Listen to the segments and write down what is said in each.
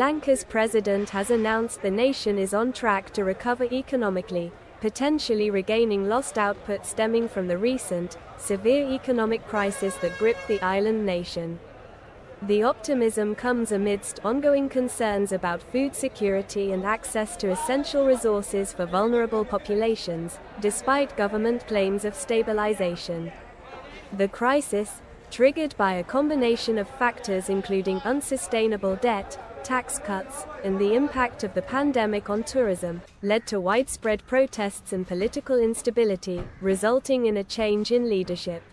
Lanka's president has announced the nation is on track to recover economically, potentially regaining lost output stemming from the recent, severe economic crisis that gripped the island nation. The optimism comes amidst ongoing concerns about food security and access to essential resources for vulnerable populations, despite government claims of stabilization. The crisis, triggered by a combination of factors including unsustainable debt, tax cuts, and the impact of the pandemic on tourism, led to widespread protests and political instability, resulting in a change in leadership.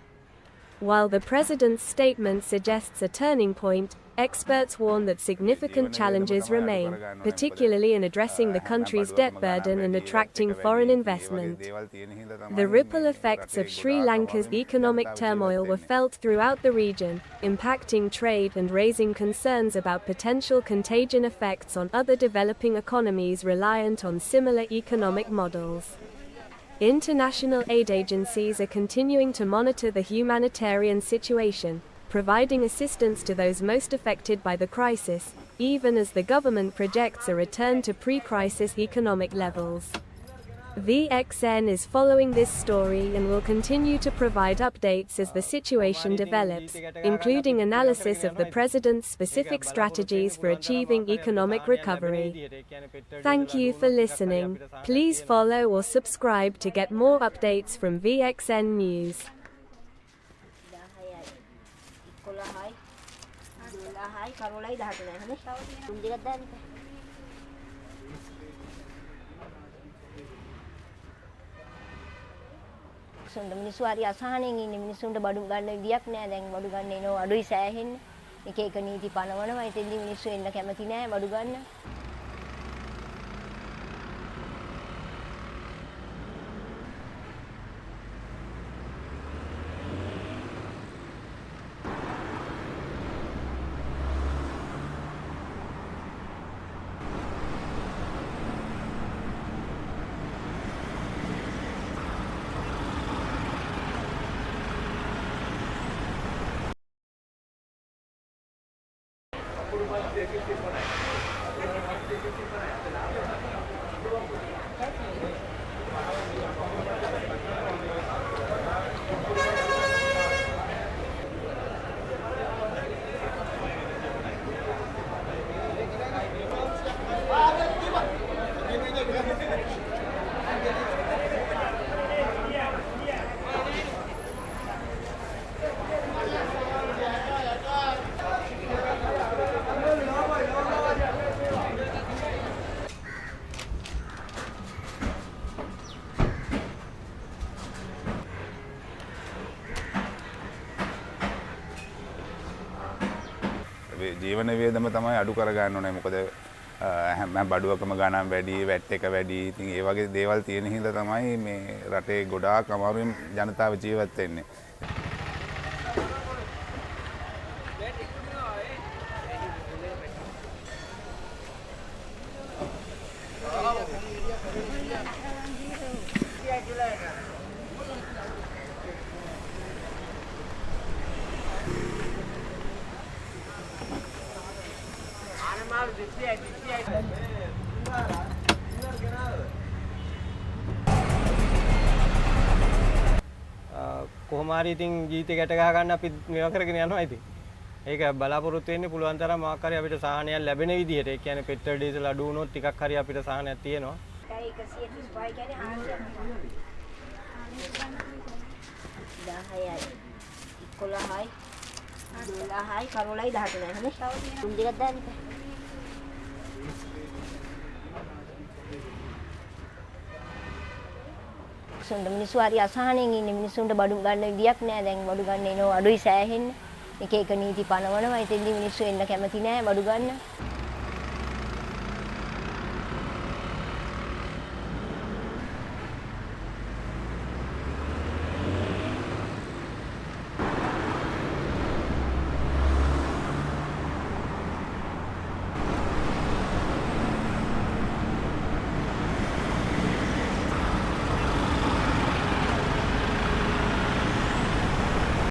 While the president's statement suggests a turning point, experts warn that significant challenges remain, particularly in addressing the country's debt burden and attracting foreign investment. The ripple effects of Sri Lanka's economic turmoil were felt throughout the region, impacting trade and raising concerns about potential contagion effects on other developing economies reliant on similar economic models. International aid agencies are continuing to monitor the humanitarian situation, providing assistance to those most affected by the crisis, even as the government projects a return to pre-crisis economic levels. VXN is following this story and will continue to provide updates as the situation develops, including analysis of the president's specific strategies for achieving economic recovery. Thank you for listening. Please follow or subscribe to get more updates from VXN News. මිනිස්සු හරි අසහනෙන් ඉන්නේ මිනිස්සුන්ට බඩු ගන්න විදියක් නෑ දැන් බඩු ගන්න එනවා අඩුයි සෑහෙන්නේ එක එක නීති පනවනවා ඉතින්දී මිනිස්සු එන්න කැමති නෑ බඩු ගන්න ජීවන වියදම තමයි අඩු කරගන්න ඕනේ. මොකද හැම බඩුවකම ගණන් වැඩි, වැට් එක වැඩි. ඉතින් ඒ වගේ දේවල් තියෙන හින්දා තමයි මේ රටේ ගොඩාක් අමාරුවෙන් ජනතාව ජීවත් වෙන්නේ. කොහොම හරි ඉතින් ජීවිතේ ගැට ගහ ගන්න අපි මේවා කරගෙන යනවා ඉතින්. ඒක බලාපොරොත්තු වෙන්නේ පුළුවන් තරම් මොකක් හරි අපිට සාහනයක් ලැබෙන විදිහට. ඒ කියන්නේ පෙට්‍රල් ඩීසල් අඩු වුණොත් ටිකක් හරි අපිට සාහනයක් තියෙනවා. 11යි 12යි කරෝලයි 13යි හනේ තුන් දෙකක් දාන්න මිනිස්සු හරි අසහනෙන් ඉන්නේ මිනිස්සුන්ට බඩු ගන්න විදියක් නෑ දැන් බඩු ගන්න එනවා අඩුයි සෑහෙන්නේ එක එක නීති පනවනවා ඉතින්දී මිනිස්සු එන්න කැමති නෑ බඩු ගන්න